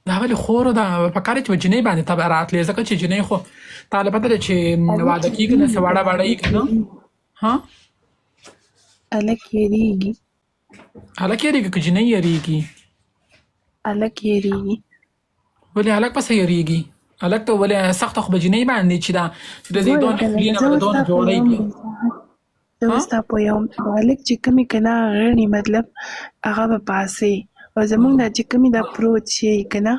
دا ولې خور ده په کار چې جنې باندې تبه راتلې ځکه چې جنې خو تعالی پته ده چې واده کېږي نه څه واړه واړه یې که نه ها هلک یریږي هلک یېرېږي که جنۍ یېرېږي هلک یریږي ولې هلک پسې یېرېږي هلک ته ولې سخته خو به جنۍ باندې چې دا د دې دونه خولې نه به د دونه جوړی کړي زه اوس تا پوهوم هلک چې کومې که نه غړي مطلب هغه به پاسې او زمونږ دا چې کومې دا پروت شي که نه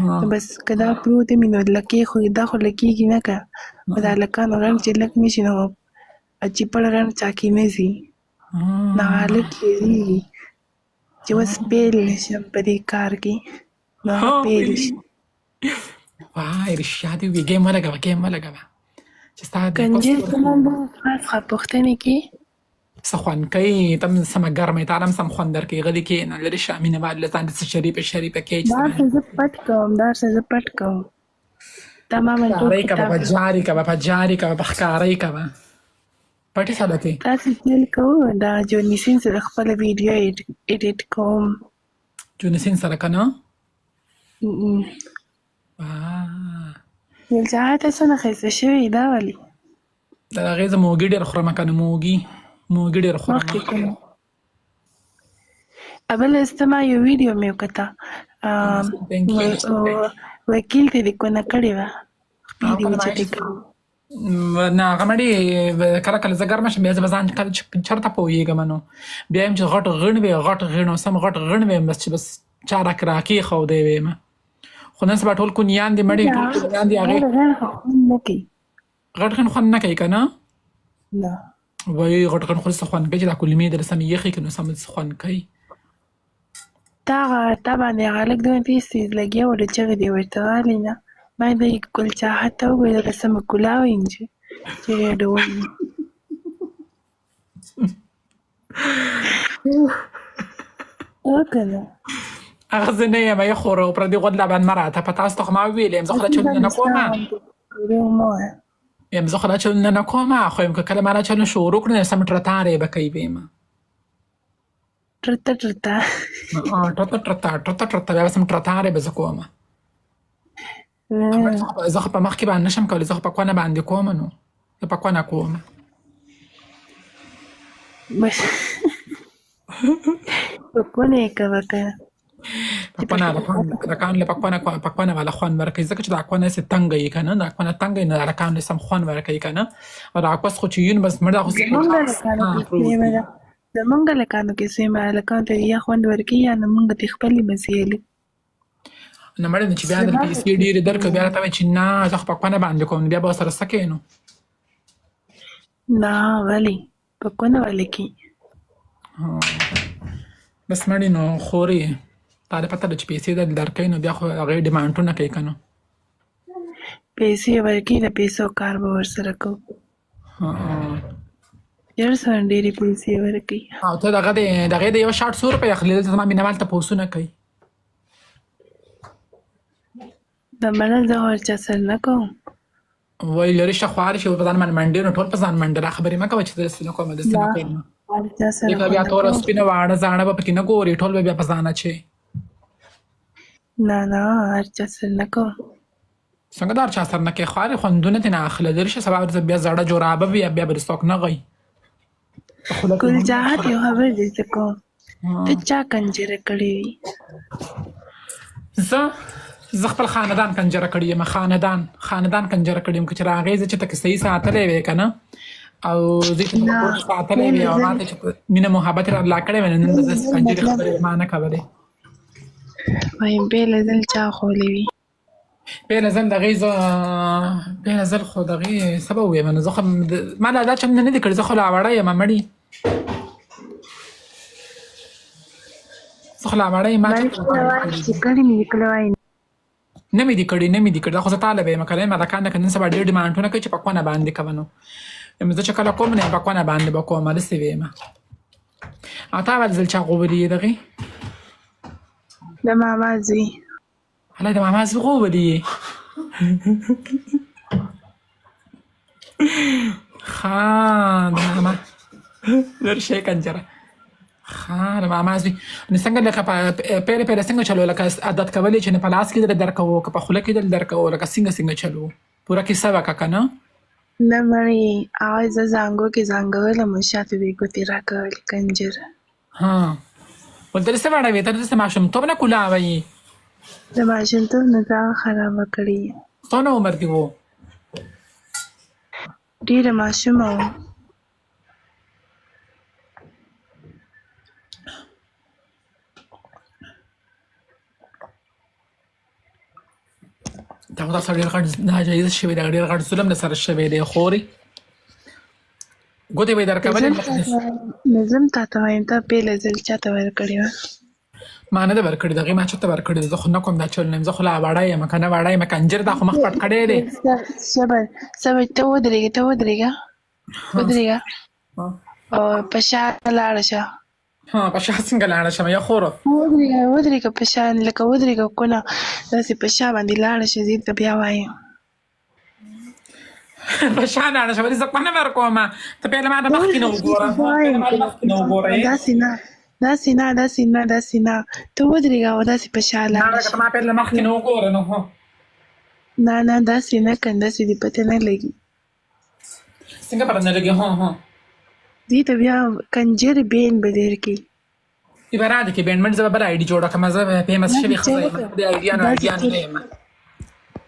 نو بس که دا پروت وي نو لکې خو دا خو لکېږي نه که نو دا هلکانو رنګ چې لک نه شي نو چیپړ رنګ چاقي نه ځي نو هلک یېرېږي چې اوس پیل نه شم په دې کار کې نو هغه پیل شي وای رښتیا دې وي ګیم ولګوه ګیم ولګوه چې ستا د کنجر زمونږ خاص پوښتنې کې څه خوند کوي ته هم سمه ګرمه یې تا هم سم خوند درکوي غلي کښېنه لرې شه مینه وال له ځان څه شریفه شریفه کوي چې دا څه زه پټ کوم دا څه زه پټ کوم دا ما من ټول ښکارۍ کوه کتاب په جاري کوه په جاري کوه په ښکارۍ کوه پټې سلطې تاسې پیل کوو دا جونیسین سره خپله ویډیو ایډیټ کوم جونسین سره که نه یل جهاته څونه ښایسته شوې دا ولې د هغې زه موږي ډېر خورم که نه موږي ډېر خورم مخکې کوم بله سته ما یو ویډیو مې وکته وکیل ته دې کونه کړې وه خپې دې وچټې کړې نه هغه مړې کله کله زه ګرمه شم بیا زه به ځان کله چې چېرته پوهېږم نو بیا یم چې غټ غڼ وې غټ غڼ او سم غټ غڼ ویم بس چې بس چا راکېښودی ویم خو نن سبا ټول کونیان دي مړې ټول کونیان دي هغې غټ خوند نه کوي غټ غڼ خوند نه کوي که نه نه وایي غټ غڼ خو څه خوند کوي چې دا کلمې در سمې یخې کړي نو سم څه خوند کوي تا باندې هغه هلک دومره تېز تېز لګیا و د چغې دې ورته والې نه ما د ګل چاحت ته وویل سمه ګلا وایي چې ډول او که نه هغه زه نه یم یې خوره او پردي غوندې باندې مه راته په تاسو ته خو ما وویل یم زه خو دا چلونه نه کومه یم زه خو دا چلونه نه کومه خو یم که کله ما دا چلونه شروع کړو نو سم ټرتارې به کوي ویمه ټرته ټرته ټرته بیا به سم ټرتارې به زه کومه زه خو په مخ کې باندې نشم کولی زه خو په کونه باندې کومه نو زه په کونه کومه په کونه یې کوه که په کونه هلکانو له په کونه والا خوند ورکوي ځکه چې دا کونه هسې تنګه یي که نه دا کونه تنګه یي نو د هلکانو له سم خوند ورکوي که نه او دا کوس خو چې یون بس مړه خو زمونږ هلکانو کې سویمه هلکانو ته یا خوند ورکوي یا نه مونږ ته خپلې مزې نه مړې نه چې بیا در پیسې ډېرې درکړه بیا راته وایي چې نه زه خو په کونه باندې کوم بیا به ورسره څه کوې نو نه ولې په کونه ولې کوي بس مړې نو خورې تا ته پته ده چې پیسې درکوي نو بیا خو هغې ډیمانډونه کوي که نه پیسې ورکوي د پیسو کار به ورسره کوو ډېر سره ډېرې پیسې ورکوي او ته د هغې د یو شاټ څو روپۍ اخلي دلته زما مینهوال تپوسونه کوي د منل زه ورچا سره نه کوم وایي لرې شه خوارې شي په ځان باندې منډې نو ټول په ځان منډه را خبرې مه کوه چې داسې نه کومه داسې نه کوم ورچا سره دې بیا توره سپینه واړه زاړه به پکې نه ګورې ټول به بیا په ځان اچې نه ورچا سره نه کوم څنګه د هر چا سره نه کوې خوارې خوندونه ترې نه اخله لرې شه سبا ورځ بیا زړه جورابه وي بیا به دې څوک نه غوي ګل جهاد یو خبر دې زه کوم ته چا کنجره کړې وي زه خپل خاندان کنجره کړې یم خاندان کنجره کړې یم که چې راغې زه چې ته صحیح ساتلی وې که نه او زه چې ته کور ساتلی وې او ما ته چې مینه محبت یې راله کړی وې نو نن به زه کنجرې خبرې ما نه کولې وایم بېله ځل چا خولی وي بېله ځل د هغې زه بېله ځل خو د هغې څه به ووایم نو زه خو ما لا دا چلونه نه دي کړي زه خو لا وړه یم مړي زه خو لا وړه یم ما نه مې دي کړي دا خو زه طالبه یم که نه یم هلکان که نن سبا ډېر ډیمانډونه کوي چې په کونه باندې کوه نو زه چې کله کوم نه په کونه باندې به کوم داسې ویم او تا اول ځل چا غوبلي یې د هغې د ماما زوی هلای د ماما زوی غوبلي یې ښه د ماما لرې شی کنجره ښه د ماما زوی نو څنګه لکه پیله پیله څنګه چلو لکه عادت کولی چې نه په لاس کې درکوو که په خوله کې درکوو لکه څنګه چلو پوره کیسه وکړه که نه نه مړې هغه زه زانګو کې زانګولم او شاته به یې ګوتې راکولې کنجر ها ولته دې څه واړوې ته داسې ماشومتوب نه کولاوئ د ماشومتوب نه ځان خرابه کړې څونه عمر دې و ډېره ماشومه وم دا خو تاسو ډېر غټ ناجایزه شوی دی ډېر غټ ظلم در سره شوی دی خورې ګوتې به یې درکولې نظم تاته وایم تا بېله ځل چاته ورکړې وه ما نه ده ورکړې د هغې ما چاته ورکړې ده زه خو نه کوم دا چل نه یم زه خو لا وړی یم که نه وړی یم کنجر دا خو مخ پټ کړی دی صبر ته ودرېږه ودرېږه او په شا لاړه شه ها په شا څنګه لاړه شم یا خورو ودرېږه په شا لکه ودرېږه کونه داسې په شا باندې لاړه شه زه ته بیا وایم په شا لاړه شه ولې زه کونه ورکوم ته پیله ما د مخکې نه وګوره داسې نه ته ودرېږه او داسې په شا لاړه شه ما پیله مخکې نه وګوره نو نه داسې نه کن داسې دې پته نه لګي څنګه پته نه لګي دې ته بیا کنجر بین به درکړي ای به راده کې بینډ زه به بله آیډي جوړه کړم زه فیمس شوې ښځه یم د آیډیا نه یم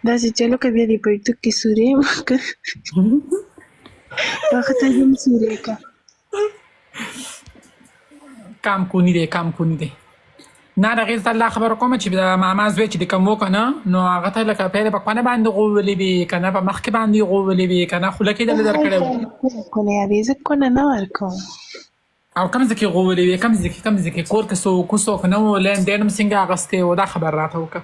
داسې چلو که بیا دې پرتوک کې سورې وکړه هغه ته هم سورې کړه کام کونی دی نه د هغې ته الله خبره کوم چې د ماما زوی چې د کوم و که نه نو هغه ته لکه پیله په کونه باندې غوولې وي که نه په مخ کې باندې غوولې وي که نه خوله کې دله درکړی وي کونه یارې زه کونه نه ورکوم او کوم ځای کې غوولې وي کوم ځای کې کور کې څوک نه و لین دین هم څنګه اخیستی و دا خبر راته وکړه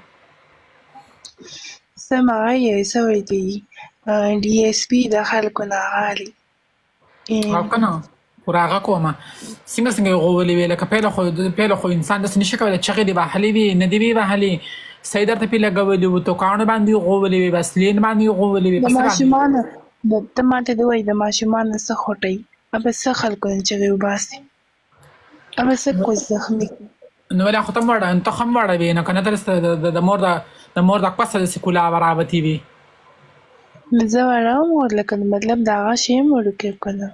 څه مغه یې څه وایي دي ډي ایس پي د خلکو نه غالي او که نه خو هغه کومه څنګه یې غوولې وي لکه پیله خو انسان داسې نشي کولی چغې دې وهلې وي نه دې وي وهلې صحیح درته پې لګولي وو توکاڼو باندې یې غوولې وي بسلین باندې یې غوولې وي د ماشومانو ته ماته دې وایي د ماشومانو څه خوټئ ابه څه خلکو نه چغې وباسي ابه څه کوز زخمي نو ولې خو ته هم وړوې نو که نه درسته د مور د کوسه داسې کولاوه راوتې وي نو زه وړه وم لکه مطلب د هغه شی هم وړوکی که نه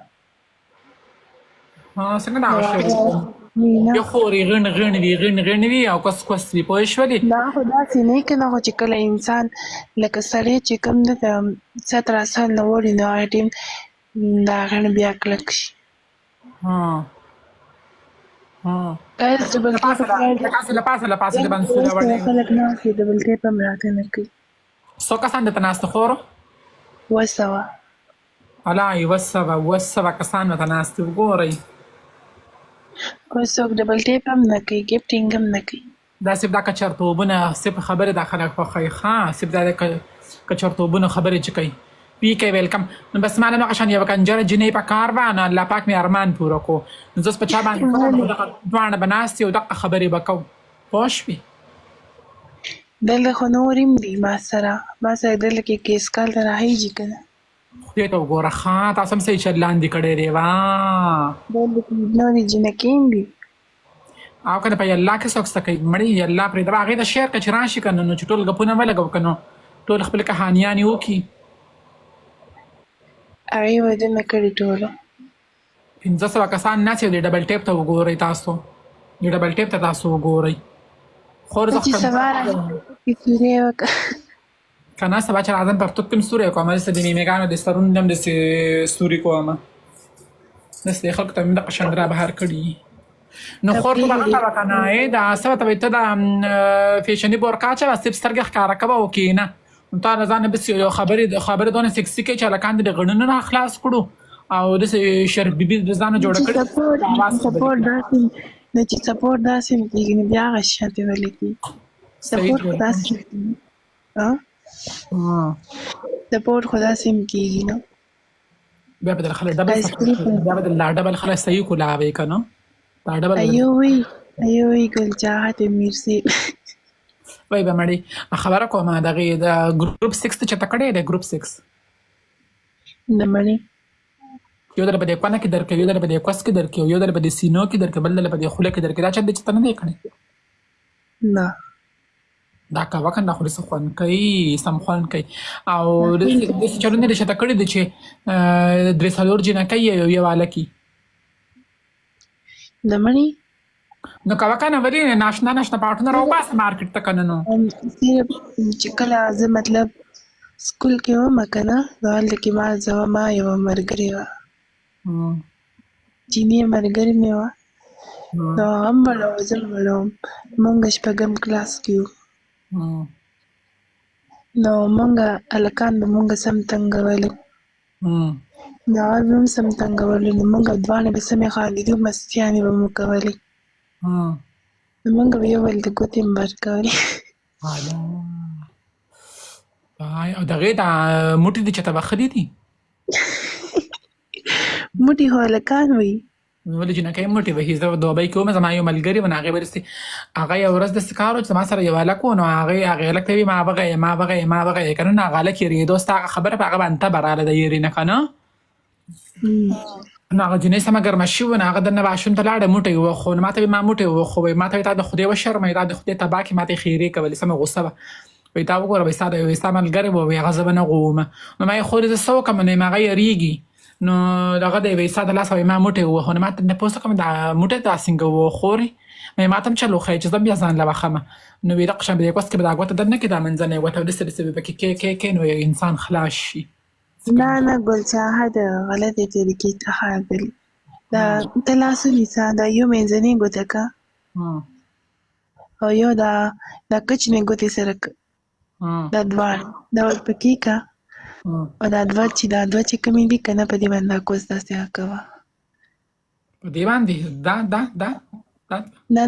څنګه د هغه شی یو خورې غڼ وي او کوس وي پوه شولې دا خو داسې نه که نه خو چې کله انسان لکه سړی چې کوم ده د 17 سال نه وړي نو هغه ټیم دا غڼ بیا کلک شي له پاسه د باندې سوله وړې خلک ناست دي ډبل ټیپ هم راته نه کوي څو کسان دلته ناسته خورو 200 الله 200 کسان ورته ناست دي وګورئ او څوک ډبل ټیپ هم نه کوي ګفټینګ هم نه کوي دا صرف دا کچرتوبونه صرف خبرې دا خلک خوښوي صرف دا کچرتوبونه خبرې چې کوي پی کې ویلکم نو بس ما نه قشان یو کنجره جنې په کار وانه الله پاک مې ارمان پوره کو نو زه په چا باندې دوانه بناستي او دغه خبرې وکړو پوه شوې دلته خو نوریم دي ما سره دلته کې کیس کال ته راهیږي که نه خدای ته وګوره تاسو هم صحیح چل لاندې کړی دی دلته کې نورې جنکې هم دي او که نه په الله کې څوک څه کوي مړی الله پرېږده هغې ته شعر که چې راشي که نه نو چې ټول ګپونه ولګو که نو ټول خپل کهانیانې وکړي هغې ودونه کړي ټولو 500 کسان ناست دي ډبل ټیپ ته وګورئ تاسو وګورئ خور زه چې سبا راځي سورې وکړه که نه سبا چې راځم پرتوک کې م سورې کوم داسې د میمیګانو د سرونو هم داسې سورې کوم داسې خلکو ته مې دغه شان را بهر کړي نو خور تو به هغه وکړه نه دا څه ورته وایي ته د فیشني بورکا اچوه صرف سترګې ښکاره کوه او کښېنه نو تا له ځانه بس یو خبرې دونه سکسي کوي چې هلکان دې د غڼونو نه خلاص کړو او داسې شرف بیبي د ځانه جوړه کړې نو چې سپورټ داسې هم کېږي نو بیا هغه شاتې ولې کېږي سپورټ خو داسې هم کېږي نو بیا به ډبل خلک صحیح کولاوې که نه ایوی ګل چاحت میرسی وای به مړې خبره کومه دغې د ګروپ 6 ته چېرته کړی دی ګروپ 6 نه مړې یو ځل په دې کونه کې درکوي، یو ځل په دې کوس کې درکوي، یو ځل په دې سینو کې درکوي، بل ځل په دې خوله کې درکوي. دا چل دی چې ته نه دی کړی؟ نه دا کوه کنه، خو څه خوند کوي، سم خوند کوي. او داسې چلونه دې شته کړي دي چې 3-4 جینکۍ یو هلکي. د مړي نو کوه کنه، ولې ناشنا پاټونه راوباسه مارکېټ ته کنه. نو صرف چې کله زه مطلب سکول کې وم که نه، نو هلته کې ما یوه ملګرې وه، چیني ملګرې مې وه. نو هغه هم مړه وه، زه هم مړه وم. مونږ 6م کلاس کې وو. نو مونږ هلکان به مونږ سم تنګولو، نو هغه به هم سم تنګولو. نو مونږ دواړه به سمې خاندېدو، مستیانې به مو کولې. نو مونږ به یو بل ته ګوتې هم ورکولې. او د هغې دا موټي دي چې ته بخلي دي؟ موټي خو هلکان وي. ولې جینکۍ موټي وهي؟ زه دوبۍ کې وم، زما یو ملګري و، نو هغې به داسې هغه یوه ورځ داسې کار و چې زما سره یو هلک و. نو هغې هلک ته وي ما وغیې که نه، نو هغه هلک یېرېدو ستا هغه خبره په هغه باندې تبه راله د یېرې نه که نه. نو هغه جینۍ سمه ګرمه شوې وه، نو هغه دننه واشروم ته لاړه، موټی ووخو. نو ما ته وایي ما موټی ووخو، وایي ما ته وایي تا د خدای وشرموې، تا د خدای تباه کړې، ما ته یې خیرې کولې. سمه غوسه وه. وایي تا وګوره، وایي ستا ملګری و، وایي هغه زه به نه غوومه. نو ما یې خورې زه څه وکړم؟ نو هغه یېرېږي. نو دغه دی، وایي ستا د لاسه، وایي ما موټی ووهو. نو ما ته تپوس وکړم دا موټی تا څنګه ووخورې؟ وایي ما ته هم چل وښیه چې زه بیا ځان له وښمه. نو وایي دقه شان په دې کوس کې به دا ګوته درنه کړي، دا منځنۍ ګوته داسې به پکې کې نو انسان خلاص شي. نه ګلچاهه د غلطې طریقې څخه راغلي. دا ته لاس ونیسه، دا یو منځنۍ ګوته که، او یو دا کوچنۍ ګوتې سره دا دواړه دا ورپکې که، او دا دوه چې کومې دي که نه، په دې باندې دا کوس داسې کوه. په دې باندې دا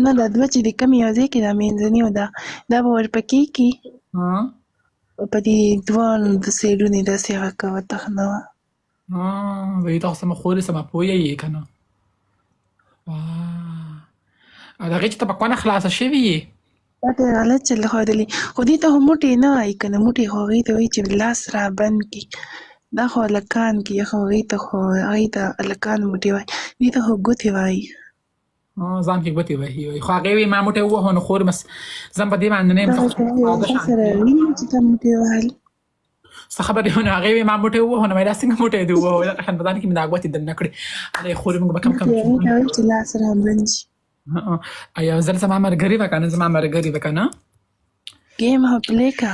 نه دا دوه چې د کومې یو ځای کې دا منځنۍ و، دا به ورپکې کي، په دې دواړو د سایډونو یې داسې هغه کوه، تخنوه. وایي ته خو سمه خورې، سمه پویه یې که نه. او د هغې چې ته په کونه خلاصه شوې یې، دا ته غلط چل ښودلي. خو دې ته خو موټی نه وایي که نه، موټی خو هغې ته وایي چې لاس را بند کړي. دا خو هلکان کي، خو هغې ته هلکان موټی وایي، دې ته خو ګوتې وایي. ځان کې ګوتې وهي. خو هغې وایي ما موټی ووهو. نو خور بس زه هم په دې باندې نه یم. سره ویني چې ته موټی وهل څه خبرې و. نو هغې وایي ما موټی ووهو. نو دا څنګه موټی دې ووهو؟ دغه شان په ځان کې مې دا ګوتې درنه کړې. هغې خورې موږ به کم هغې ته وایي چې لاس را بند شي. یو ځل زما ملګري وه که نه، زما ملګري وه که نه، ګیم هم پلی که.